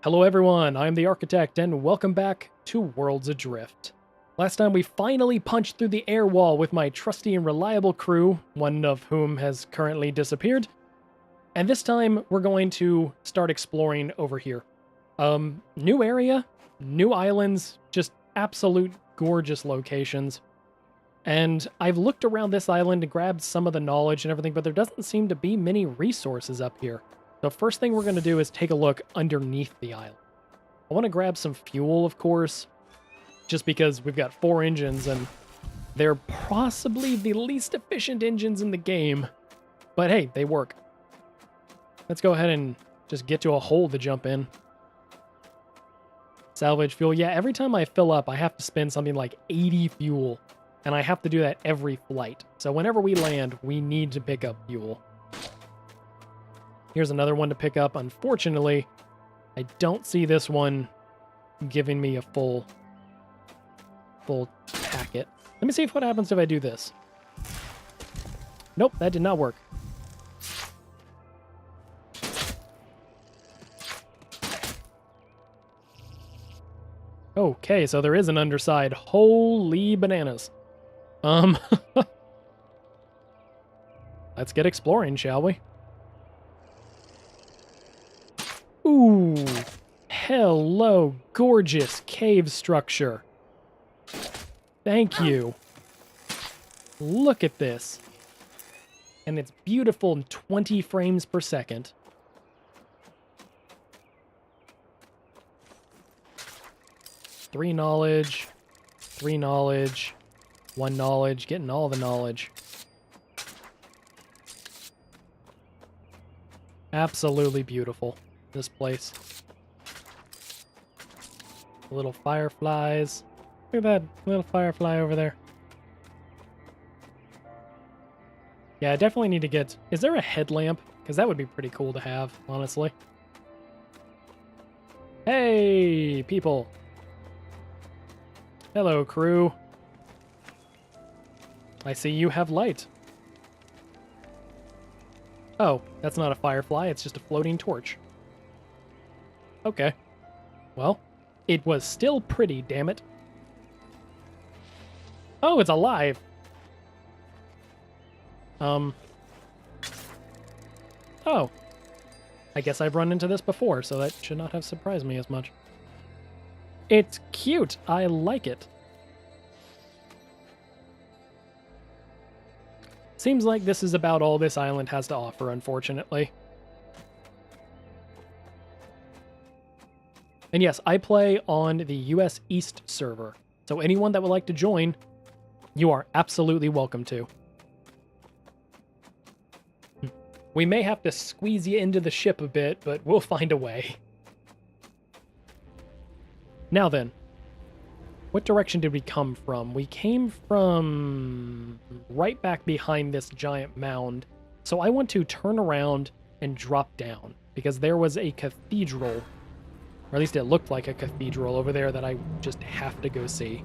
Hello everyone, I'm the Architect, and welcome back to Worlds Adrift. Last time we finally punched through the air wall with my trusty and reliable crew, one of whom has currently disappeared. And this time we're going to start exploring over here. New area, new islands, just absolute gorgeous locations. And I've looked around this island to grab some of the knowledge and everything, but there doesn't seem to be many resources up here. The first thing we're going to do is take a look underneath the island. I want to grab some fuel, of course, just because we've got 4 engines and they're possibly the least efficient engines in the game. But hey, they work. Let's go ahead and just get to a hole to jump in. Salvage fuel. Yeah, every time I fill up, I have to spend something like 80 fuel. And I have to do that every flight. So whenever we land, we need to pick up fuel. Here's another one to pick up. Unfortunately, I don't see this one giving me a full packet. Let me see what happens if I do this. Nope, that did not work. Okay, so there is an underside. Holy bananas. Let's get exploring, shall we? Ooh, hello, gorgeous cave structure. Thank you. Look at this. And it's beautiful in 20 frames per second. Three knowledge, 1 knowledge, getting all the knowledge. Absolutely beautiful, this place. Little fireflies. Look at that little firefly over there. Yeah, I definitely need to get... Is there a headlamp? Because that would be pretty cool to have, honestly. Hey, people. Hello, crew. I see you have light. Oh, that's not a firefly, it's just a floating torch. Okay. Well, it was still pretty, damn it. Oh, it's alive. Oh. I guess I've run into this before, so that should not have surprised me as much. It's cute. I like it. Seems like this is about all this island has to offer, unfortunately. And yes, I play on the US East server, so anyone that would like to join, you are absolutely welcome to. We may have to squeeze you into the ship a bit, but we'll find a way. Now then, what direction did we come from? We came from right back behind this giant mound. So I want to turn around and drop down because there was a cathedral, or at least it looked like a cathedral over there that I just have to go see.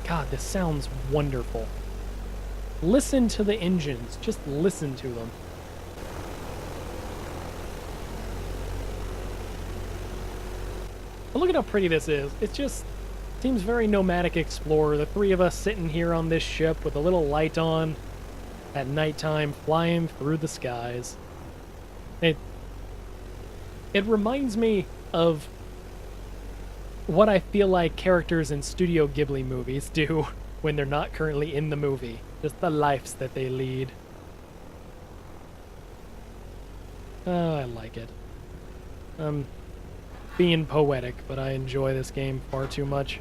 God, this sounds wonderful. Listen to the engines. Just listen to them. But look at how pretty this is. It just seems very Nomadic Explorer. The 3 of us sitting here on this ship with a little light on at nighttime, flying through the skies. It reminds me of what I feel like characters in Studio Ghibli movies do when they're not currently in the movie. Just the lives that they lead. Oh, I like it. Being poetic, but I enjoy this game far too much.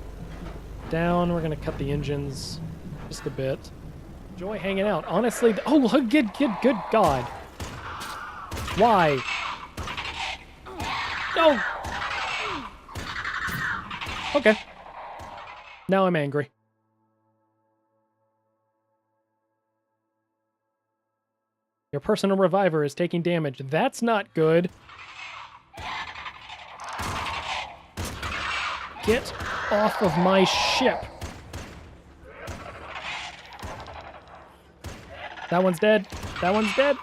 Down, we're gonna cut the engines just a bit. Enjoy hanging out. Honestly, oh, good God. Why? No! Okay. Now I'm angry. Your personal reviver is taking damage. That's not good. Get off of my ship. That one's dead. That one's dead.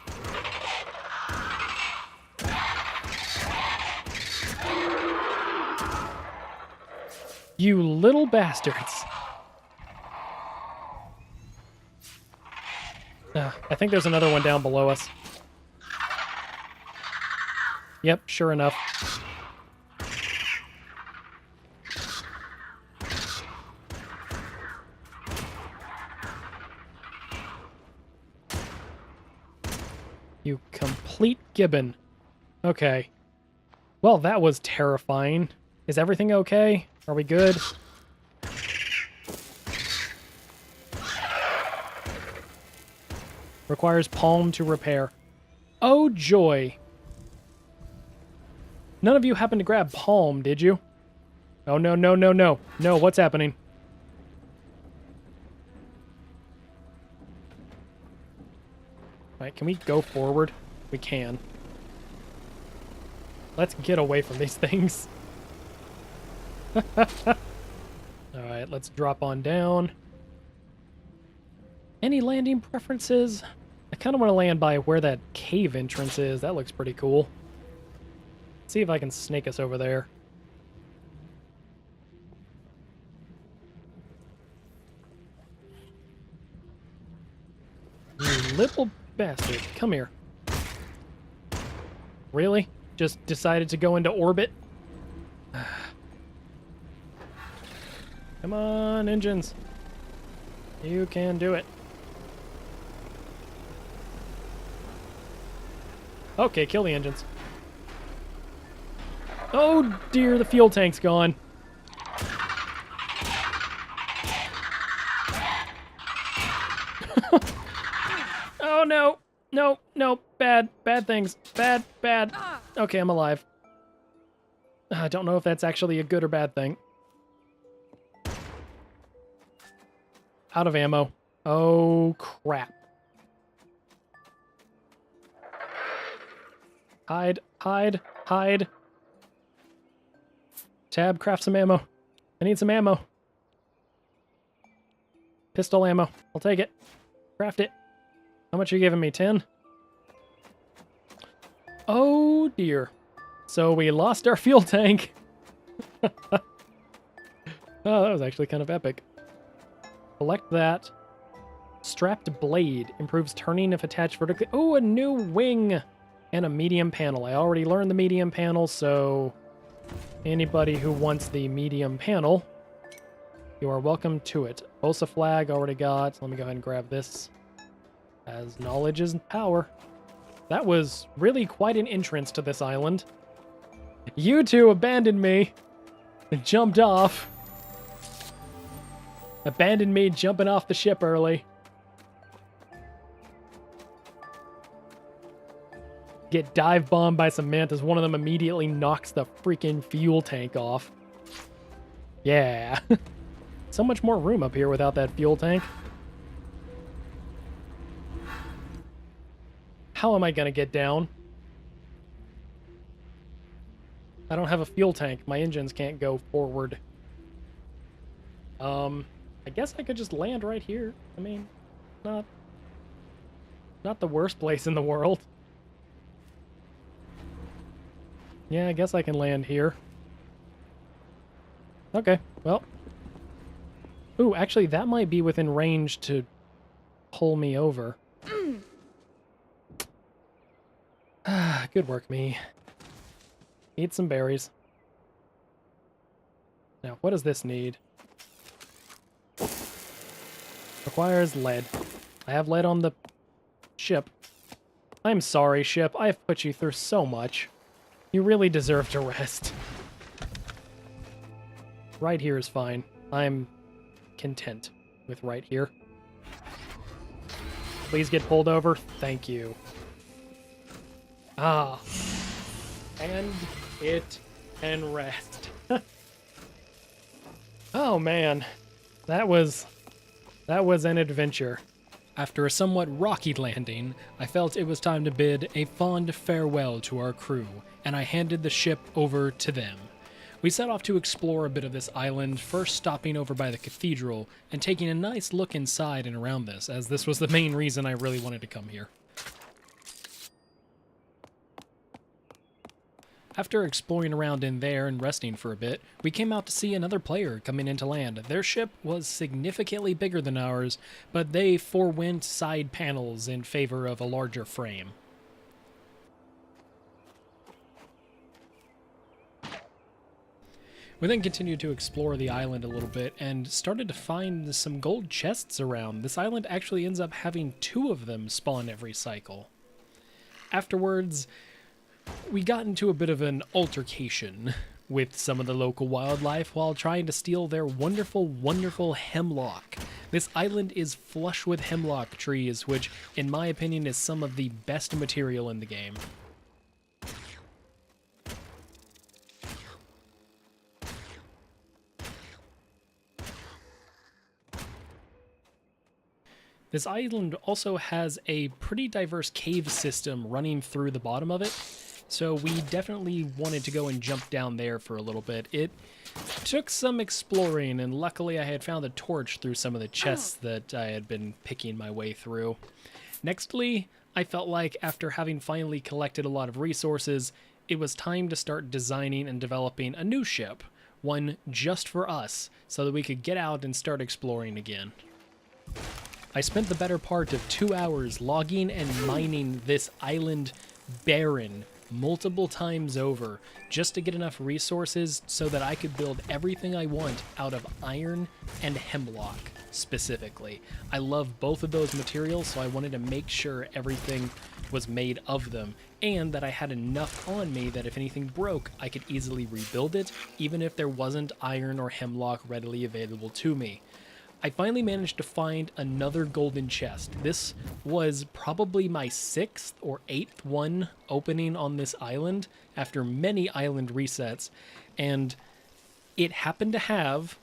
You little bastards. I think there's another one down below us. Yep, sure enough. You complete gibbon. Okay. Well, that was terrifying. Is everything okay? Are we good? Requires palm to repair. Oh, joy. None of you happened to grab palm, did you? Oh, no, no, no, no. No, what's happening? Alright, can we go forward? We can. Let's get away from these things. Alright, let's drop on down. Any landing preferences? I kind of want to land by where that cave entrance is. That looks pretty cool. See if I can snake us over there. You little bastard. Come here. Really? Just decided to go into orbit? Come on, engines. You can do it. Okay, kill the engines. Oh dear, the fuel tank's gone. Oh no. No, no, bad things. Bad. Okay, I'm alive. I don't know if that's actually a good or bad thing. Out of ammo. Oh, crap. Hide. Tab, craft some ammo. I need some ammo. Pistol ammo. I'll take it. Craft it. How much are you giving me? 10? Oh, dear. So we lost our fuel tank. Oh, that was actually kind of epic. Collect that. Strapped blade. Improves turning if attached vertically. Oh, a new wing. And a medium panel. I already learned the medium panel, so anybody who wants the medium panel, you are welcome to it. Bosa flag, already got. Let me go ahead and grab this. As knowledge is power. That was really quite an entrance to this island. You two abandoned me and jumped off. Abandoned me jumping off the ship early. Get dive bombed by some mantas. One of them immediately knocks the freaking fuel tank off. Yeah. So much more room up here without that fuel tank. How am I gonna get down? I don't have a fuel tank. My engines can't go forward. I guess I could just land right here. I mean, not the worst place in the world. Yeah, I guess I can land here. Okay, well. Ooh, actually, that might be within range to pull me over. Good work, me. Eat some berries. Now, what does this need? Requires lead. I have lead on the ship. I'm sorry, ship. I have put you through so much. You really deserve to rest. Right here is fine. I'm content with right here. Please get pulled over. Thank you. Ah. And it can rest. Oh man. That was an adventure. After a somewhat rocky landing, I felt it was time to bid a fond farewell to our crew, and I handed the ship over to them. We set off to explore a bit of this island, first stopping over by the cathedral and taking a nice look inside and around this, as this was the main reason I really wanted to come here. After exploring around in there and resting for a bit, we came out to see another player coming into land. Their ship was significantly bigger than ours, but they forewent side panels in favor of a larger frame. We then continued to explore the island a little bit and started to find some gold chests around. This island actually ends up having 2 of them spawn every cycle. Afterwards, we got into a bit of an altercation with some of the local wildlife while trying to steal their wonderful, wonderful hemlock. This island is flush with hemlock trees, which, in my opinion, is some of the best material in the game. This island also has a pretty diverse cave system running through the bottom of it, so we definitely wanted to go and jump down there for a little bit. It took some exploring, and luckily I had found a torch through some of the chests that I had been picking my way through. Nextly, I felt like after having finally collected a lot of resources, it was time to start designing and developing a new ship, one just for us, so that we could get out and start exploring again. I spent the better part of 2 hours logging and mining this island barren multiple times over just to get enough resources so that I could build everything I want out of iron and hemlock specifically. I love both of those materials, so I wanted to make sure everything was made of them and that I had enough on me that if anything broke, I could easily rebuild it, even if there wasn't iron or hemlock readily available to me. I finally managed to find another golden chest. This was probably my 6th or 8th one opening on this island after many island resets, and it happened to have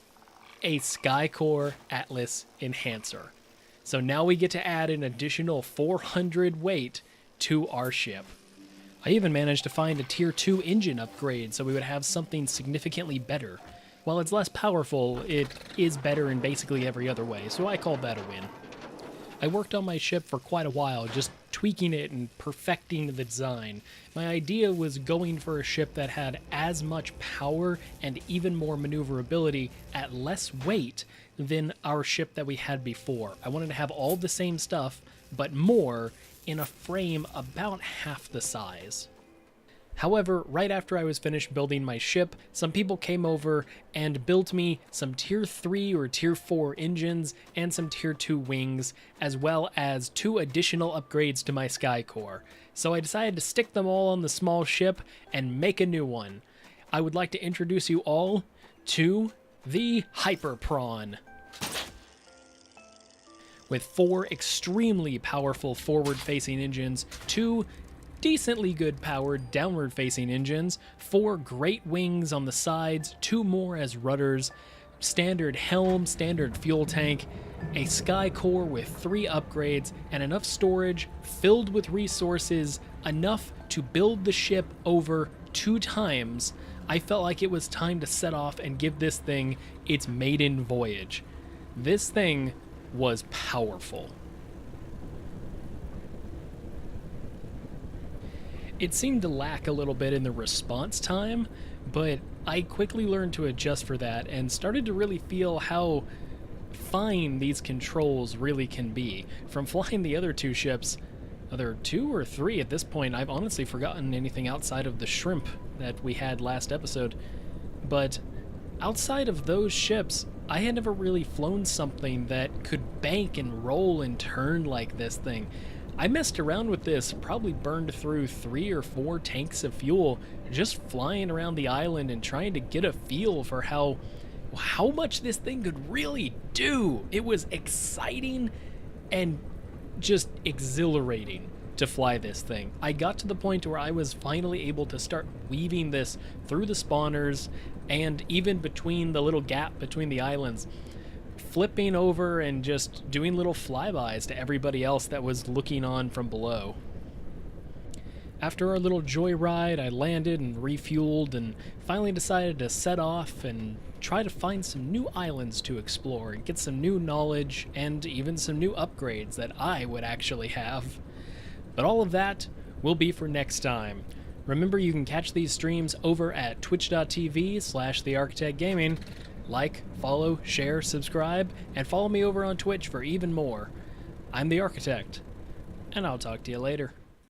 a Skycore Atlas enhancer. So now we get to add an additional 400 weight to our ship. I even managed to find a tier 2 engine upgrade so we would have something significantly better. While it's less powerful, it is better in basically every other way, so I called that a win. I worked on my ship for quite a while, just tweaking it and perfecting the design. My idea was going for a ship that had as much power and even more maneuverability at less weight than our ship that we had before. I wanted to have all the same stuff, but more in a frame about half the size. However, right after I was finished building my ship, some people came over and built me some tier 3 or tier 4 engines and some tier 2 wings, as well as 2 additional upgrades to my Skycore. So I decided to stick them all on the small ship and make a new one. I would like to introduce you all to the Hyper Prawn. With 4 extremely powerful forward-facing engines, 2 decently good powered downward facing engines, 4 great wings on the sides, 2 more as rudders, standard helm, standard fuel tank, a Skycore with 3 upgrades, and enough storage filled with resources enough to build the ship over 2 times. I felt like it was time to set off and give this thing its maiden voyage. This thing was powerful. It seemed to lack a little bit in the response time, but I quickly learned to adjust for that and started to really feel how fine these controls really can be. From flying the other 2 ships, other 2 or 3 at this point, I've honestly forgotten anything outside of the shrimp that we had last episode, but outside of those ships, I had never really flown something that could bank and roll and turn like this thing. I messed around with this, probably burned through 3 or 4 tanks of fuel just flying around the island and trying to get a feel for how much this thing could really do. It was exciting and just exhilarating to fly this thing. I got to the point where I was finally able to start weaving this through the spawners and even between the little gap between the islands, flipping over and just doing little flybys to everybody else that was looking on from below. After our little joyride, I landed and refueled and finally decided to set off and try to find some new islands to explore and get some new knowledge and even some new upgrades that I would actually have. But all of that will be for next time. Remember, you can catch these streams over at twitch.tv/thearchitectgaming. Like, follow, share, subscribe, and follow me over on Twitch for even more. I'm the Architect, and I'll talk to you later.